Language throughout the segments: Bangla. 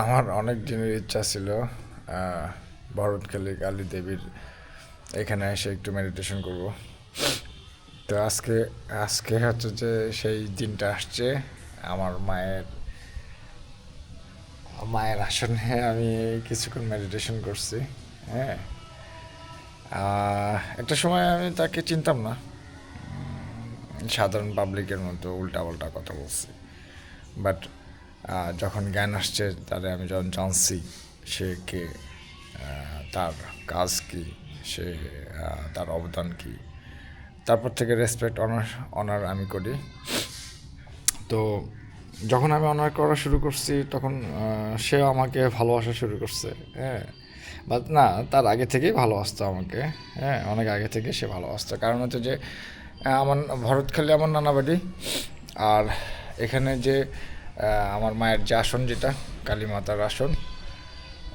আমার অনেক দিনের ইচ্ছা ছিল ভরতখালী কালী দেবীর এখানে এসে একটু মেডিটেশন করব। তো আজকে আজকে হচ্ছে যে সেই দিনটা আসছে। আমার মায়ের মায়ের আসনে আমি কিছুক্ষণ মেডিটেশন করছি। হ্যাঁ, একটা সময় আমি তাকে চিনতাম না, সাধারণ পাবলিকের মতো উল্টাপাল্টা কথা বলছি। বাট যখন জ্ঞান আসছে, তারে আমি যখন জানছি সে কে, তার কাজ কি, সে তার অবদান কি, তারপর থেকে রেসপেক্ট অনার অনার আমি করি। তো যখন আমি অনার করা শুরু করছি, তখন সেও আমাকে ভালোবাসা শুরু করছে। হ্যাঁ, বাট না, তার আগে থেকেই ভালোবাসতো আমাকে। হ্যাঁ, অনেক আগে থেকে সে ভালোবাসতো। কারণ হচ্ছে যে আমার ভরতখালী আমার নানা বাড়ি। আর এখানে যে আমার মায়ের যে আসন, যেটা কালী মাতার আসন,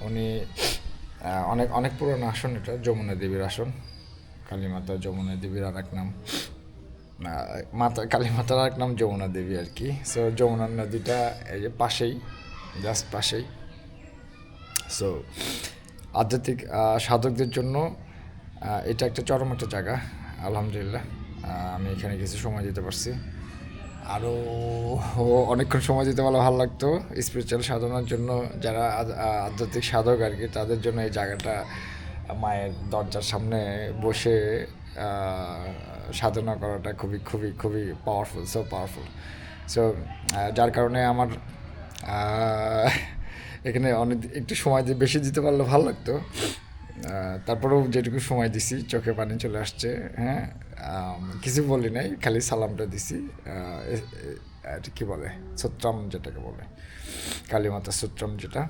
উনি অনেক অনেক পুরনো আসন। এটা যমুনা দেবীর আসন। কালী মাতা যমুনা দেবীর আর এক নাম, মাতা কালী মাতার আর এক নাম যমুনা দেবী আর কি। সো যমুনা নদীটা এই যে পাশেই, জাস্ট পাশেই। সো আধ্যাত্মিক সাধকদের জন্য এটা একটা চরম একটা জায়গা। আলহামদুলিল্লাহ, আমি এখানে কিছু সময় দিতে পারছি। আরও অনেকক্ষণ সময় দিতে পারলে ভালো লাগতো স্পিরিচুয়াল সাধনার জন্য। যারা আধ্যাত্মিক সাধক আর কি, তাদের জন্য এই জায়গাটা, মায়ের দরজার সামনে বসে সাধনা করাটা খুবই খুবই খুবই পাওয়ারফুল, সো পাওয়ারফুল। সো যার কারণে আমার এখানে অনেক একটু সময় দিয়ে বেশি দিতে পারলে ভালো লাগতো। তারপরেও যেটুকু সময় দিছি, চোখে পানি চলে আসছে। হ্যাঁ, কিছু বলি নাই, খালি সালামটা দিছি। এটা কী বলে, সূত্রম যেটাকে বলে, কালীমাতা সূত্রম যেটা,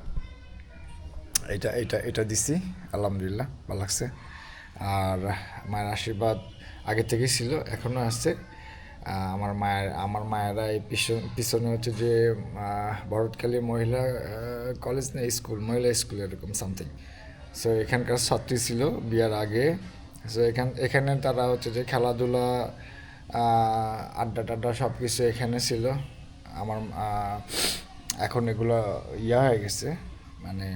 এটা দিছি। আলহামদুলিল্লাহ, ভালো লাগছে। আর মায়ের আশীর্বাদ আগে থেকেই ছিল, এখনও আছে। আমার মায়েরা এই পিছনে হচ্ছে যে ভরতখালী মহিলা কলেজ না স্কুল, মহিলা স্কুল এরকম সামথিং। সো এখানকার ছাত্রী ছিল বিয়ার আগে। সো এখানে তারা হচ্ছে যে খেলাধুলা, আড্ডা টাড্ডা সব কিছু এখানে ছিল। আমার এখন এগুলো হয়ে গেছে, মানে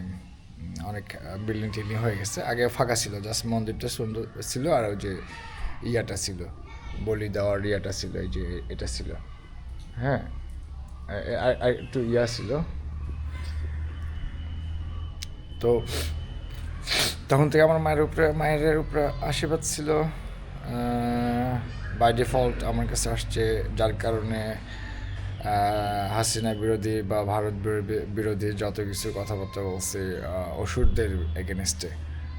অনেক বিল্ডিং টিল্ডিং হয়ে গেছে। আগে ফাঁকা ছিল, জাস্ট মন্দিরটা সুন্দর ছিল। আর ওই যে ছিল, বলি দেওয়ার ছিল, এই যে এটা ছিল। হ্যাঁ, আর একটু ছিল। তো তখন থেকে আমার মায়ের উপরে আশীর্বাদ ছিল, বাই ডিফল্ট আমার কাছে আসছে। যার কারণে হাসিনা বিরোধী বা ভারত বিরোধী যত কিছু কথাবার্তা বলছে, অসুরদের এগেনস্টে,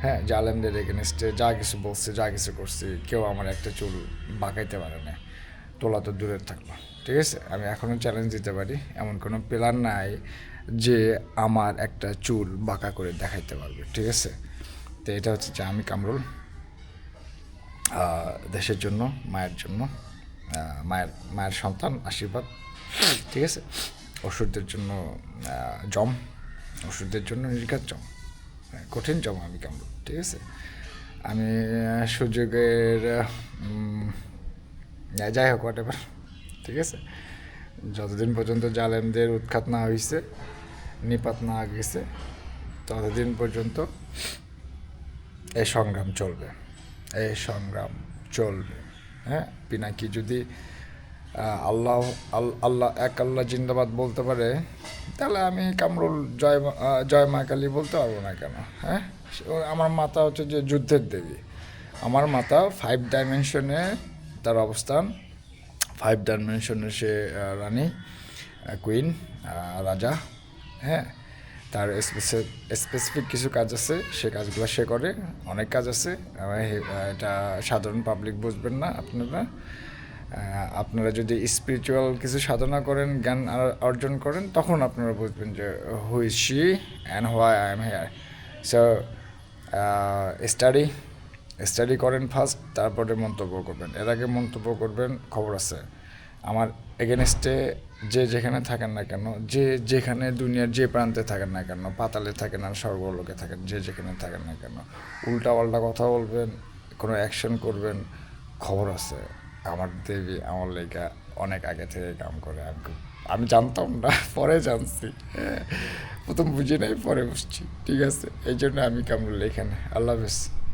হ্যাঁ, জালেমদের এগেনস্টে যা কিছু বলছে, যা কিছু করছে, কেউ আমার একটা চুল বাঁকাইতে পারে না। তোলা তো দূরের থাকলো। ঠিক আছে, আমি এখনও চ্যালেঞ্জ দিতে পারি, এমন কোনো প্ল্যান নাই যে আমার একটা চুল বাঁকা করে দেখাইতে পারবে। ঠিক আছে, তো এটা হচ্ছে যে আমি কামরুল, দেশের জন্য, মায়ের জন্য, মায়ের সন্তান, আশীর্বাদ। ঠিক আছে, ওষুধের জন্য জম, ওষুধের জন্য নির্ঘাত জম, কঠিন জম আমি কামরুল। ঠিক আছে, আমি সুযোগের যাই হোক, হোয়াট এভার। ঠিক আছে, যতদিন পর্যন্ত জালেমদের উৎখাত না হয়েছে, নিপাত না গেছে, ততদিন পর্যন্ত এই সংগ্রাম চলবে, এই সংগ্রাম চলবে। হ্যাঁ, পিনাকি যদি আল্লাহ আল্লাহ এক আল্লাহ জিন্দাবাদ বলতে পারে, তাহলে আমি কামরুল জয় মা কালী বলতে পারবো না কেন? হ্যাঁ, আমার মাতা হচ্ছে যে যুদ্ধের দেবী। আমার মাতা 5 ডাইমেনশনে তার অবস্থান, 5 ডাইমেনশনে সে রানী, কুইন, রাজা। হ্যাঁ, তার স্পেসিফিক কিছু কাজ আছে, সে কাজগুলো সে করে। অনেক কাজ আছে, এটা সাধারণ পাবলিক বুঝবেন না। আপনারা যদি স্পিরিচুয়াল কিছু সাধনা করেন, জ্ঞান অর্জন করেন, তখন আপনারা বুঝবেন যে who is she and why I am here. So study study করেন ফার্স্ট, তারপরে মন্তব্য করবেন। এর আগে মন্তব্য করবেন, খবর আছে। আমার এগেনস্টে যে যেখানে থাকেন না কেন, যে যেখানে দুনিয়ার যে প্রান্তে থাকেন না কেন, পাতালে থাকেন আর স্বর্গলোকে থাকেন, যে যেখানে থাকেন না কেন, উল্টা পাল্টা কথা বলবেন, কোনো অ্যাকশন করবেন, খবর আছে। আমার দেবী আমার লেখা অনেক আগে থেকে কাম করে। আমি জানতাম না, পরে জানছি। প্রথম বুঝি নাই, পরে বুঝছি। ঠিক আছে, এই জন্য আমি কামরুল এখানে। আল্লাহ হাফেজ।